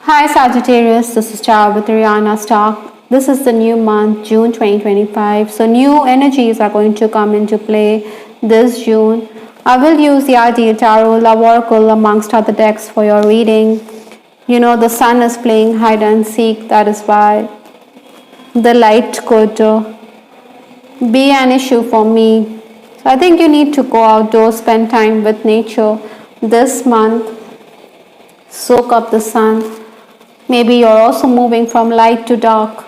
Hi Sagittarius, this is Char with Rihanna Stark. This is the new month, June 2025. So, new energies are going to come into play this June. I will use the Ideal Tarot, Love Oracle, amongst other decks for your reading. You know, the sun is playing hide and seek, that is why the light could be an issue for me. So, I think you need to go outdoors, spend time with nature this month, soak up the sun. Maybe you're also moving from light to dark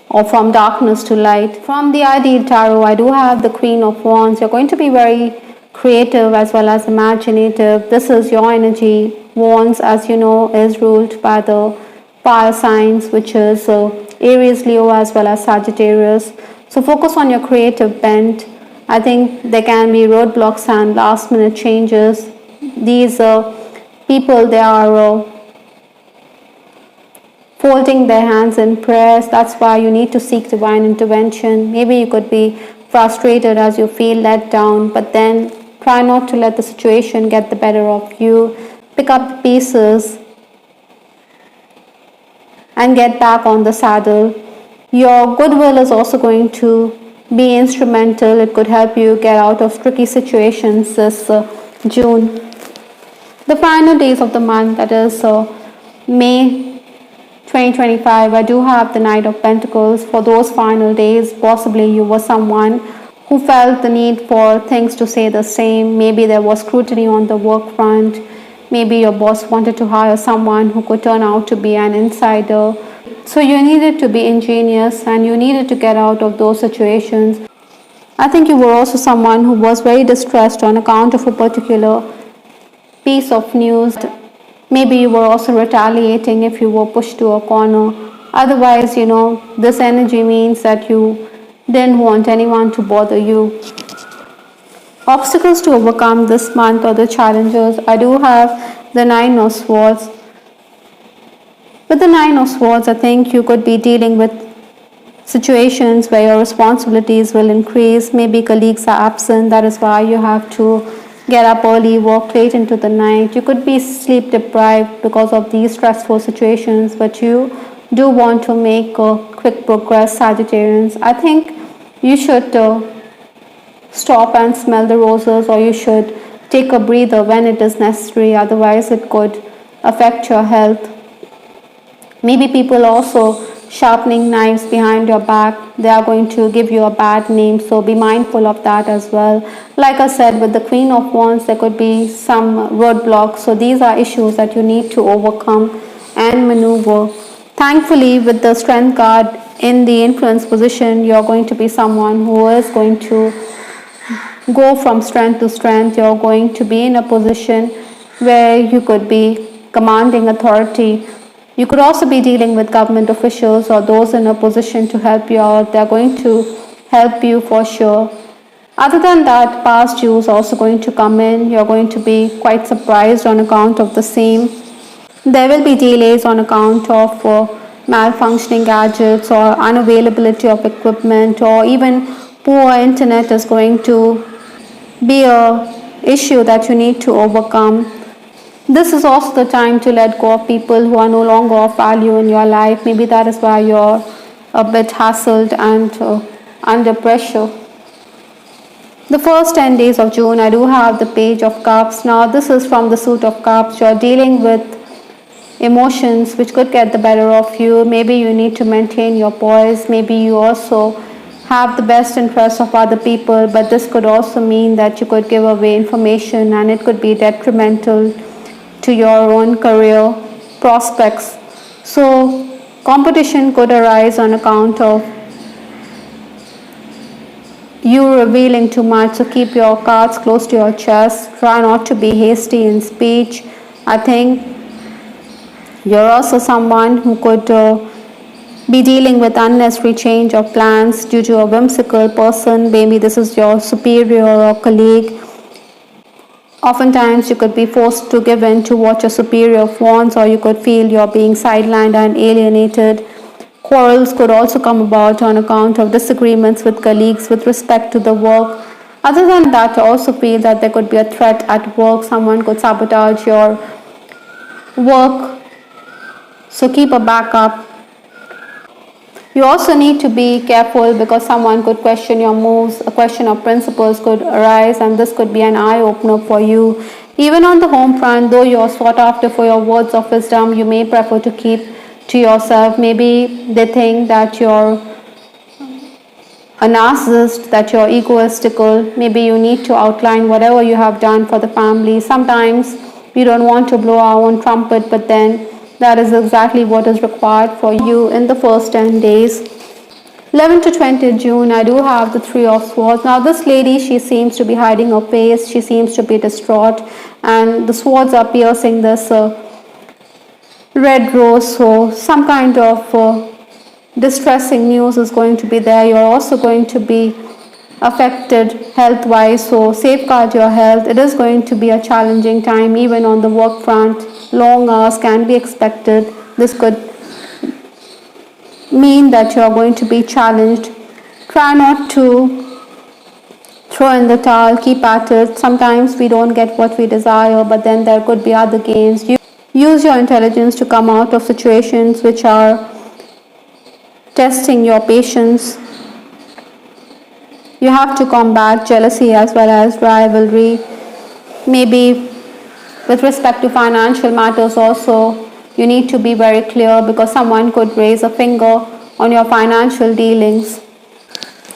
or from darkness to light. From the Ideal Tarot, I do have the Queen of Wands. You're going to be very creative as well as imaginative. This is your energy. Wands, as you know, is ruled by the fire signs, which is Aries, Leo, as well as Sagittarius. So focus on your creative bent. I think there can be roadblocks and last minute changes. These people, they are folding their hands in prayers. That's why you need to seek divine intervention. Maybe you could be frustrated as you feel let down, but then try not to let the situation get the better of you. Pick up the pieces and get back on the saddle. Your goodwill is also going to be instrumental. It could help you get out of tricky situations this June. The final days of the month, that is May 2025, I do have the Knight of Pentacles. For those final days, possibly you were someone who felt the need for things to stay the same. Maybe there was scrutiny on the work front. Maybe your boss wanted to hire someone who could turn out to be an insider. So you needed to be ingenious and you needed to get out of those situations. I think you were also someone who was very distressed on account of a particular piece of news. Maybe you were also retaliating if you were pushed to a corner. Otherwise, this energy means that you didn't want anyone to bother you. Obstacles to overcome this month or the challenges. I do have the Nine of Swords. With the Nine of Swords, I think you could be dealing with situations where your responsibilities will increase. Maybe colleagues are absent. That is why you have to get up early, work late into the night. You could be sleep deprived because of these stressful situations, but you do want to make a quick progress, Sagittarians. I think you should stop and smell the roses, or you should take a breather when it is necessary. Otherwise, it could affect your health. Maybe people also sharpening knives behind your back. They are going to give you a bad name, so be mindful of that as well. Like I said, with the Queen of Wands, there could be some roadblocks. So these are issues that you need to overcome and maneuver. Thankfully, with the Strength card in the influence position, you're going to be someone who is going to go from strength to strength. You're going to be in a position where you could be commanding authority. You could also be dealing with government officials or those in a position to help you out. They're going to help you for sure. Other than that, past due is also going to come in. You're going to be quite surprised on account of the same. There will be delays on account of malfunctioning gadgets or unavailability of equipment, or even poor internet is going to be a issue that you need to overcome. This is also the time to let go of people who are no longer of value in your life. Maybe that is why you're a bit hassled and under pressure. The first 10 days of June, I do have the Page of Cups. Now, this is from the Suit of Cups. You're dealing with emotions which could get the better of you. Maybe you need to maintain your poise. Maybe you also have the best interests of other people, but this could also mean that you could give away information and it could be detrimental to your own career prospects. So competition could arise on account of you revealing too much, so keep your cards close to your chest. Try not to be hasty in speech. I think you're also someone who could be dealing with unnecessary change of plans due to a whimsical person. Maybe this is your superior or colleague. Oftentimes you could be forced to give in to what your superior wants, or you could feel you're being sidelined and alienated. Quarrels could also come about on account of disagreements with colleagues with respect to the work. Other than that, I also feel that there could be a threat at work. Someone could sabotage your work So keep a backup. You also need to be careful because someone could question your moves, a question of principles could arise, and this could be an eye opener for you. Even on the home front, though you are sought after for your words of wisdom, you may prefer to keep to yourself. Maybe they think that you're a narcissist, that you're egoistical. Maybe you need to outline whatever you have done for the family. Sometimes we don't want to blow our own trumpet, but then that is exactly what is required for you in the first 10 days. 11 to 20 June, I do have the Three of Swords. Now, this lady, she seems to be hiding her face. She seems to be distraught, and the swords are piercing this red rose. So, some kind of distressing news is going to be there. You're also going to be affected health wise, so safeguard your health. It is going to be a challenging time even on the work front. Long hours can be expected. This could mean that you are going to be challenged. Try not to throw in the towel, keep at it. Sometimes we don't get what we desire, but then there could be other gains. Use your intelligence to come out of situations which are testing your patience. You have to combat jealousy as well as rivalry. Maybe with respect to financial matters also, you need to be very clear because someone could raise a finger on your financial dealings.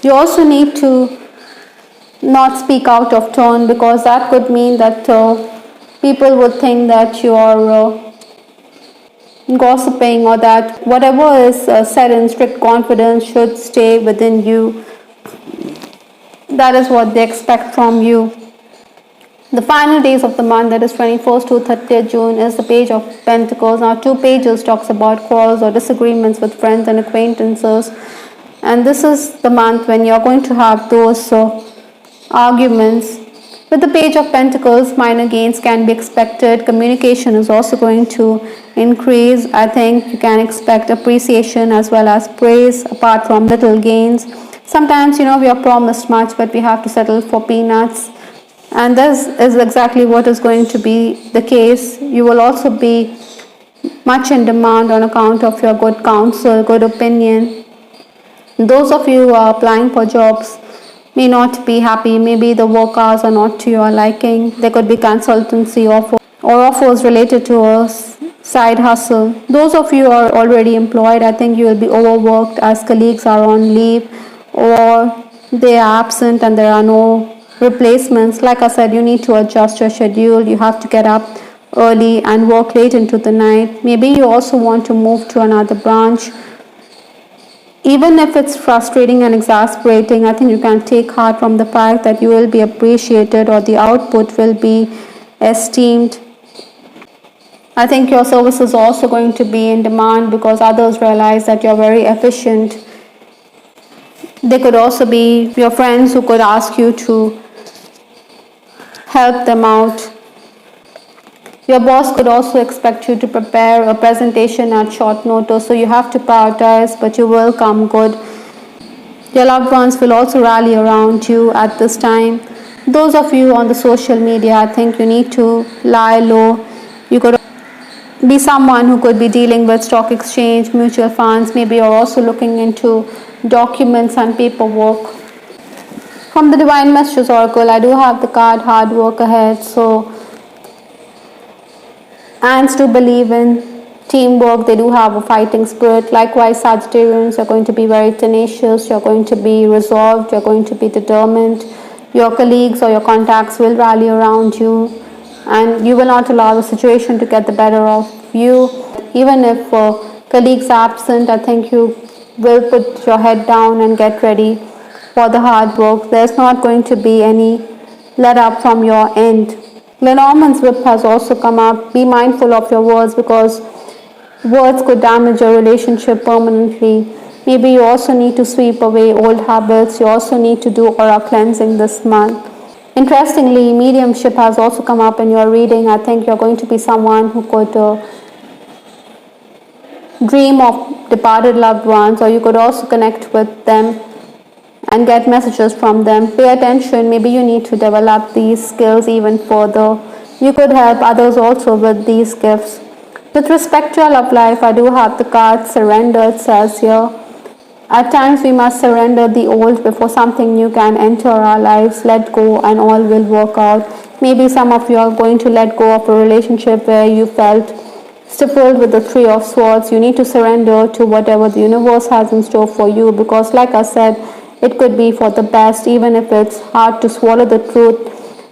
You also need to not speak out of turn because that could mean that people would think that you are gossiping or that whatever is said in strict confidence should stay within you. That is what they expect from you. The final days of the month, that is 21st to 30th June, is the Page of Pentacles. Now, 2 pages talks about quarrels or disagreements with friends and acquaintances. And this is the month when you're going to have those arguments. With the Page of Pentacles, minor gains can be expected. Communication is also going to increase. I think you can expect appreciation as well as praise apart from little gains. Sometimes, we are promised much, but we have to settle for peanuts. And this is exactly what is going to be the case. You will also be much in demand on account of your good counsel, good opinion. Those of you who are applying for jobs may not be happy. Maybe the work hours are not to your liking. There could be consultancy or offers related to a side hustle. Those of you who are already employed, I think you will be overworked as colleagues are on leave or they are absent and there are no replacements. Like I said, you need to adjust your schedule. You have to get up early and work late into the night. Maybe you also want to move to another branch. Even if it's frustrating and exasperating, I think you can take heart from the fact that you will be appreciated or the output will be esteemed. I think your service is also going to be in demand because others realize that you're very efficient. They could also be your friends who could ask you to help them out. Your boss could also expect you to prepare a presentation at short notice, so you have to prioritize, but you will come good. Your loved ones will also rally around you at this time. Those of you on the social media, I think you need to lie low. You could be someone who could be dealing with stock exchange, mutual funds. Maybe you're also looking into documents and paperwork. From the Divine Messages Oracle, I do have the card Hard Work Ahead. So ants do believe in teamwork. They do have a fighting spirit. Likewise, Sagittarians are going to be very tenacious. You're going to be resolved. You're going to be determined. Your colleagues or your contacts will rally around you, and you will not allow the situation to get the better of you. Even if colleagues are absent, I think you will put your head down and get ready for the hard work. There's not going to be any let up from your end. Lenormand's whip has also come up. Be mindful of your words because words could damage your relationship permanently. Maybe you also need to sweep away old habits. You also need to do aura cleansing this month. Interestingly, mediumship has also come up in your reading. I think you're going to be someone who could dream of departed loved ones, or you could also connect with them and get messages from them. Pay attention. Maybe you need to develop these skills even further. You could help others also with these gifts. With respect to our love life, I do have the card surrender, it says here. At times we must surrender the old before something new can enter our lives. Let go and all will work out. Maybe some of you are going to let go of a relationship where you felt stifled with the Three of Swords. You need to surrender to whatever the universe has in store for you, because like I said, it could be for the best, even if it's hard to swallow the truth,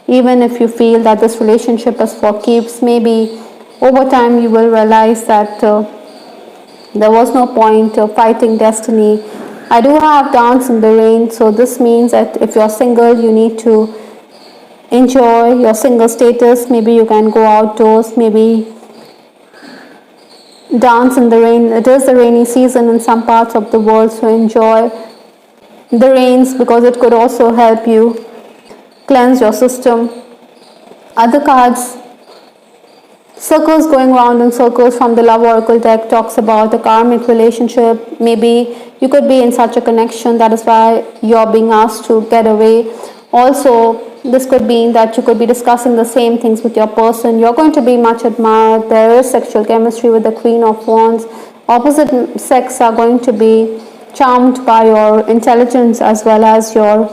even if you feel that this relationship is for keeps. Maybe over time you will realize that there was no point of fighting destiny. I do have Dance in the Rain, so this means that if you're single, you need to enjoy your single status. Maybe you can go outdoors, maybe dance in the rain. It is the rainy season in some parts of the world, so enjoy the rains, because it could also help you cleanse your system. Other cards, circles going round in circles from the Love Oracle deck, talks about a karmic relationship. Maybe you could be in such a connection, that is why you're being asked to get away. Also, this could mean that you could be discussing the same things with your person. You're going to be much admired. There is sexual chemistry with the Queen of Wands. Opposite sex are going to be charmed by your intelligence as well as your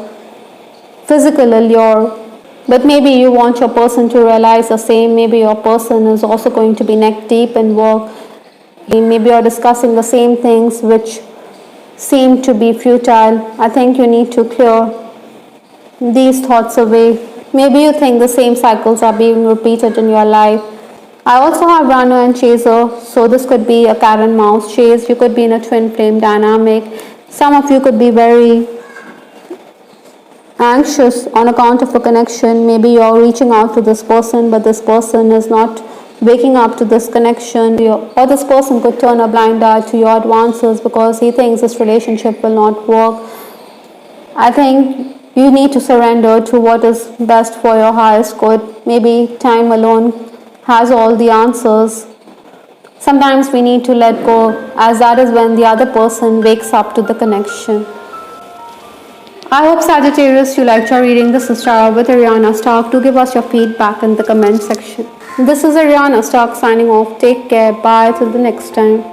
physical allure. But maybe you want your person to realize the same. Maybe your person is also going to be neck deep in work. Maybe you're discussing the same things which seem to be futile. I think you need to clear these thoughts away. Maybe you think the same cycles are being repeated in your life. I also have runner and chaser, so this could be a cat and mouse chase. You could be in a twin flame dynamic. Some of you could be very anxious on account of a connection. Maybe you're reaching out to this person, but this person is not waking up to this connection, or this person could turn a blind eye to your advances because he thinks this relationship will not work. I think you need to surrender to what is best for your highest good. Maybe time alone has all the answers. Sometimes we need to let go, as that is when the other person wakes up to the connection. I hope, Sagittarius, you liked your reading. This is Tara with Ariana Stark. Do give us your feedback in the comment section. This is Ariana Stark signing off. Take care. Bye till the next time.